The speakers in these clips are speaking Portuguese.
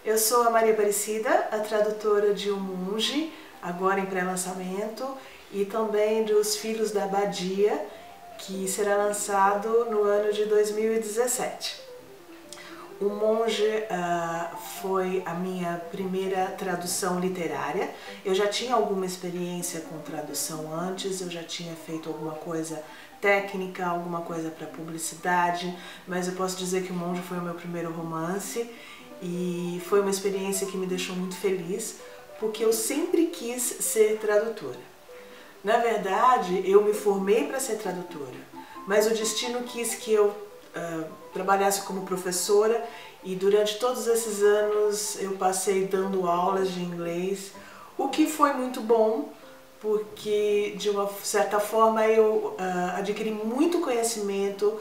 Eu sou a Maria Aparecida, a tradutora de O Monge, agora em pré-lançamento, e também dos Filhos da Abadia, que será lançado no ano de 2017. O Monge foi a minha primeira tradução literária. Eu já tinha alguma experiência com tradução antes, eu já tinha feito alguma coisa técnica, alguma coisa para publicidade, mas eu posso dizer que O Monge foi o meu primeiro romance e foi uma experiência que me deixou muito feliz, porque eu sempre quis ser tradutora. Na verdade, eu me formei para ser tradutora, mas o destino quis que eu trabalhasse como professora e durante todos esses anos eu passei dando aulas de inglês, o que foi muito bom, porque de uma certa forma eu adquiri muito conhecimento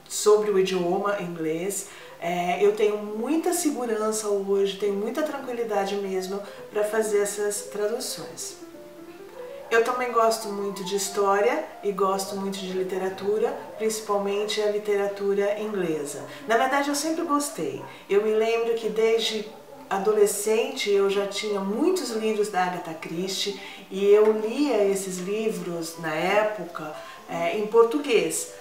sobre o idioma inglês. Eu tenho muita segurança hoje, tenho muita tranquilidade mesmo para fazer essas traduções. Eu também gosto muito de história e gosto muito de literatura, principalmente a literatura inglesa. Na verdade, eu sempre gostei. Eu me lembro que desde adolescente eu já tinha muitos livros da Agatha Christie e eu lia esses livros na época em português,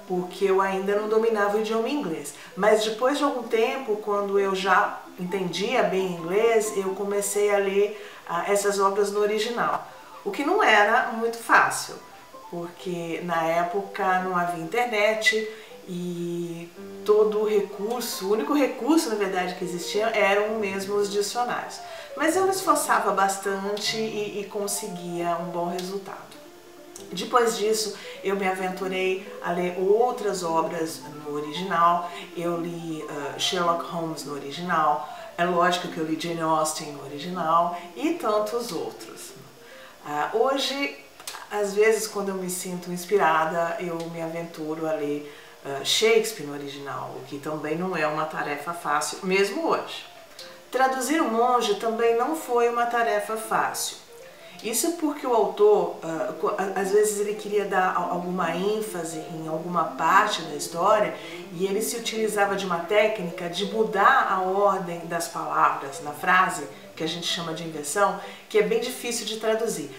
porque eu ainda não dominava o idioma inglês. Mas depois de algum tempo, quando eu já entendia bem inglês, eu comecei a ler essas obras no original. O que não era muito fácil, porque na época não havia internet e todo o recurso, o único recurso na verdade que existia eram mesmo os dicionários. Mas eu me esforçava bastante e conseguia um bom resultado. Depois disso, eu me aventurei a ler outras obras no original. Eu li Sherlock Holmes no original, é lógico que eu li Jane Austen no original e tantos outros. Hoje, às vezes, quando eu me sinto inspirada, eu me aventuro a ler Shakespeare no original, o que também não é uma tarefa fácil, mesmo hoje. Traduzir O Monge também não foi uma tarefa fácil. Isso porque o autor, às vezes ele queria dar alguma ênfase em alguma parte da história e ele se utilizava de uma técnica de mudar a ordem das palavras na frase, que a gente chama de inversão, que é bem difícil de traduzir.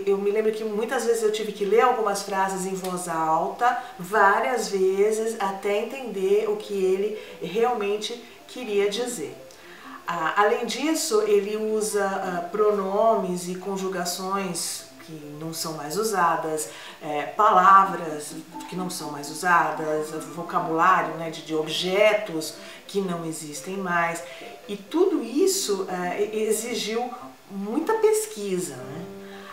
Eu me lembro que muitas vezes eu tive que ler algumas frases em voz alta, várias vezes, até entender o que ele realmente queria dizer. Além disso, ele usa pronomes e conjugações que não são mais usadas, palavras que não são mais usadas, vocabulário de objetos que não existem mais. E tudo isso exigiu muita pesquisa.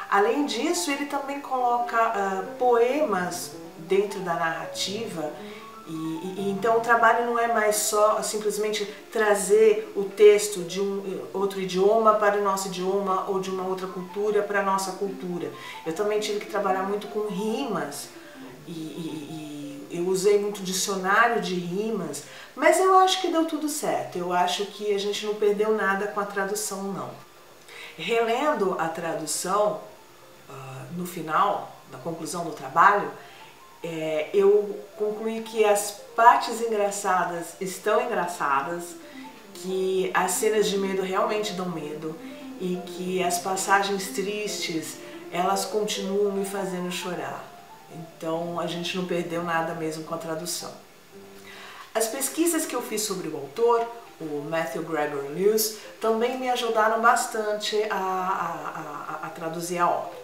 Além disso, ele também coloca poemas dentro da narrativa. Então o trabalho não é mais só simplesmente trazer o texto de um outro idioma para o nosso idioma ou de uma outra cultura para a nossa cultura. Eu também tive que trabalhar muito com rimas e eu usei muito dicionário de rimas, mas eu acho que deu tudo certo. Eu acho que a gente não perdeu nada com a tradução, não. Relendo a tradução, no final, na conclusão do trabalho, eu concluí que as partes engraçadas estão engraçadas, que as cenas de medo realmente dão medo e que as passagens tristes, elas continuam me fazendo chorar. Então a gente não perdeu nada mesmo com a tradução. As pesquisas que eu fiz sobre o autor, o Matthew Gregor Lewis, também me ajudaram bastante a traduzir a obra.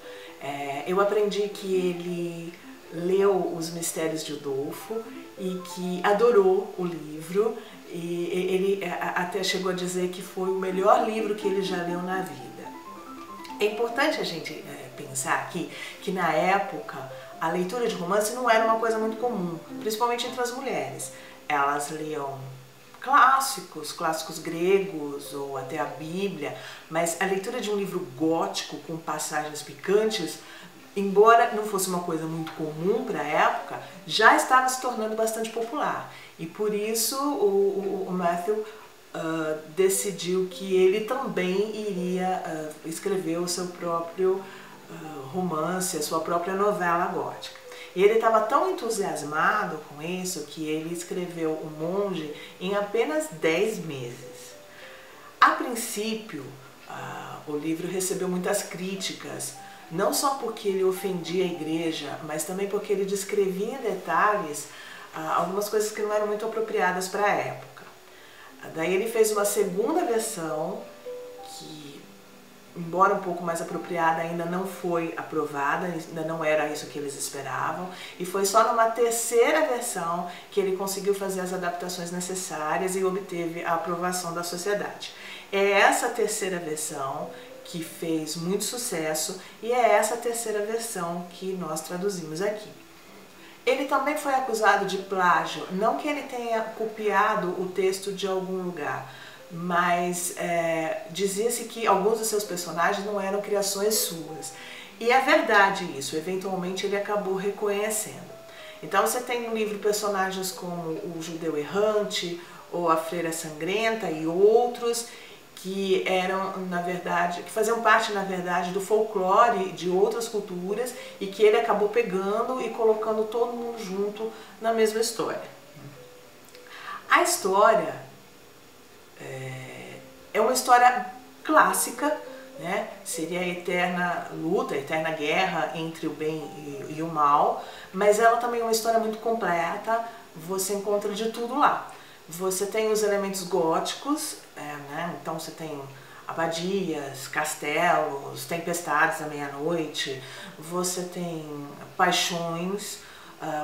Eu aprendi que ele leu Os Mistérios de Udolfo e que adorou o livro, e ele até chegou a dizer que foi o melhor livro que ele já leu na vida. É importante a gente pensar aqui que na época a leitura de romance não era uma coisa muito comum, principalmente entre as mulheres. Elas liam clássicos gregos ou até a Bíblia, mas a leitura de um livro gótico com passagens picantes, embora não fosse uma coisa muito comum para a época, já estava se tornando bastante popular. E por isso o Matthew decidiu que ele também iria escrever o seu próprio romance, a sua própria novela gótica. E ele estava tão entusiasmado com isso que ele escreveu O Monge em apenas 10 meses. princípio, o livro recebeu muitas críticas, não só porque ele ofendia a igreja, mas também porque ele descrevia em detalhes algumas coisas que não eram muito apropriadas para a época. Daí ele fez uma segunda versão que, embora um pouco mais apropriada, ainda não foi aprovada, ainda não era isso que eles esperavam, e foi só numa terceira versão que ele conseguiu fazer as adaptações necessárias e obteve a aprovação da sociedade. É essa terceira versão que fez muito sucesso e é essa terceira versão que nós traduzimos aqui. Ele também foi acusado de plágio, não que ele tenha copiado o texto de algum lugar, mas dizia-se que alguns dos seus personagens não eram criações suas. E é verdade isso, eventualmente ele acabou reconhecendo. Então você tem no livro personagens como o judeu errante, ou a freira sangrenta e outros, que eram, na verdade, que faziam parte, na verdade, do folclore de outras culturas e que ele acabou pegando e colocando todo mundo junto na mesma história. A história é uma história clássica, né? Seria a eterna luta, a eterna guerra entre o bem e o mal, mas ela também é uma história muito completa, você encontra de tudo lá. Você tem os elementos góticos, né? Então você tem abadias, castelos, tempestades à meia-noite, você tem paixões,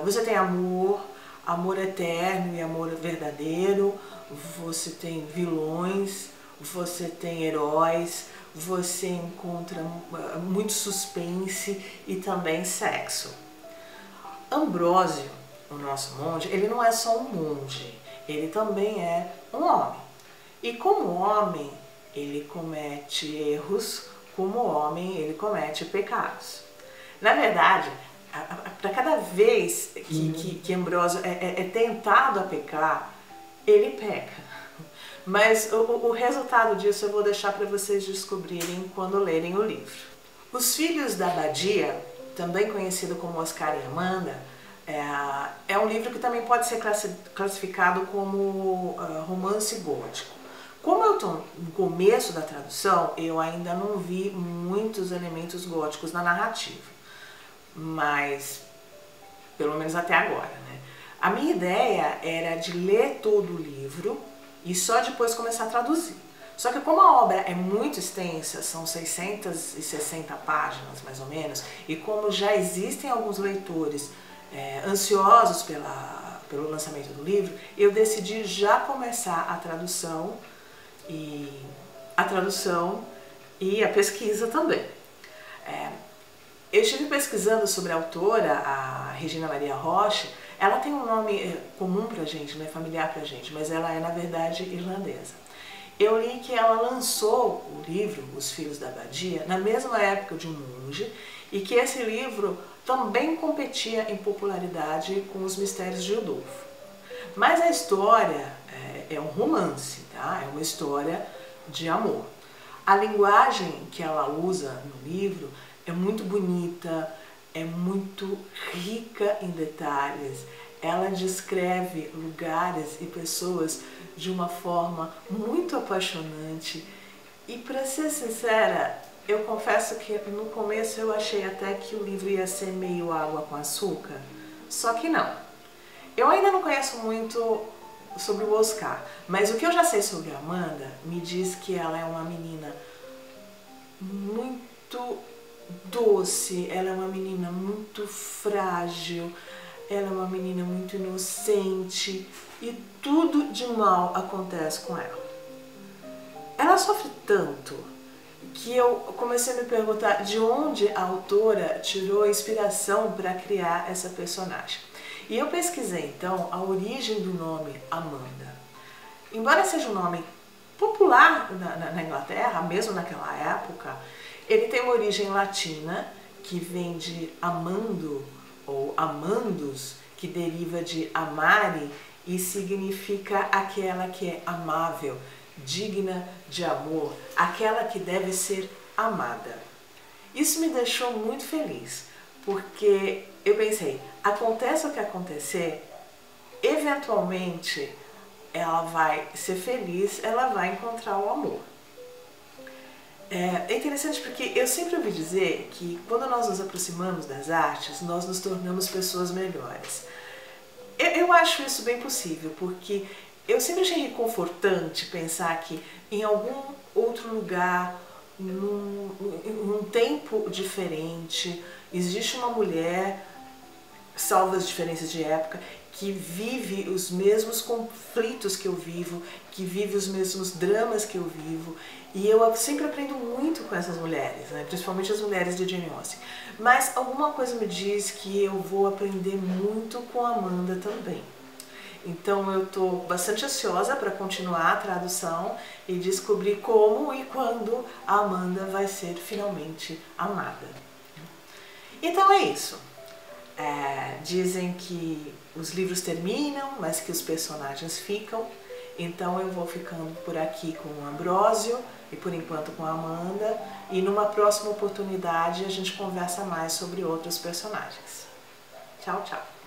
você tem amor, amor eterno e amor verdadeiro, você tem vilões, você tem heróis, você encontra muito suspense e também sexo. Ambrósio, o nosso monge, ele não é só um monge, ele também é um homem. E como homem, ele comete erros, como homem, ele comete pecados. Na verdade, para cada vez que Ambrósio é tentado a pecar, ele peca. Mas o resultado disso eu vou deixar para vocês descobrirem quando lerem o livro. Os Filhos da Abadia, também conhecido como Oscar e Amanda, é um livro que também pode ser classificado como romance gótico. Como eu estou no começo da tradução, eu ainda não vi muitos elementos góticos na narrativa, mas pelo menos até agora, né? A minha ideia era de ler todo o livro e só depois começar a traduzir. Só que como a obra é muito extensa, são 660 páginas mais ou menos, e como já existem alguns leitores ansiosos pelo lançamento do livro, eu decidi já começar a tradução e a pesquisa também. Eu estive pesquisando sobre a autora, a Regina Maria Roche. Ela tem um nome comum pra gente, não é familiar pra gente, mas ela é na verdade irlandesa. Eu li que ela lançou o livro Os Filhos da Abadia na mesma época de um monge e que esse livro também competia em popularidade com os Mistérios de Udolfo. Mas a história é um romance, tá? É uma história de amor. A linguagem que ela usa no livro é muito bonita, é muito rica em detalhes. Ela descreve lugares e pessoas de uma forma muito apaixonante. E para ser sincera, eu confesso que no começo eu achei até que o livro ia ser meio água com açúcar, só que não. Eu ainda não conheço muito sobre o Oscar, mas o que eu já sei sobre a Amanda me diz que ela é uma menina muito doce, ela é uma menina muito frágil, ela é uma menina muito inocente e tudo de mal acontece com ela. Ela sofre tanto que eu comecei a me perguntar de onde a autora tirou a inspiração para criar essa personagem. E eu pesquisei então a origem do nome Amanda. Embora seja um nome popular na Inglaterra, mesmo naquela época, ele tem uma origem latina que vem de amando ou amandus, que deriva de amare e significa aquela que é amável, digna de amor, aquela que deve ser amada. Isso me deixou muito feliz, porque eu pensei, aconteça o que acontecer, eventualmente ela vai ser feliz, ela vai encontrar o amor. É interessante porque eu sempre ouvi dizer que quando nós nos aproximamos das artes, nós nos tornamos pessoas melhores. Eu acho isso bem possível, porque eu sempre achei reconfortante pensar que em algum outro lugar, num tempo diferente, existe uma mulher, salvo as diferenças de época, que vive os mesmos conflitos que eu vivo, que vive os mesmos dramas que eu vivo, e eu sempre aprendo muito com essas mulheres, né? Principalmente as mulheres de Jane Austen. Mas alguma coisa me diz que eu vou aprender muito com a Amanda também. Então eu estou bastante ansiosa para continuar a tradução e descobrir como e quando a Amanda vai ser finalmente amada. Então é isso. Dizem que os livros terminam, mas que os personagens ficam. Então eu vou ficando por aqui com o Ambrósio e por enquanto com a Amanda. E numa próxima oportunidade a gente conversa mais sobre outros personagens. Tchau, tchau!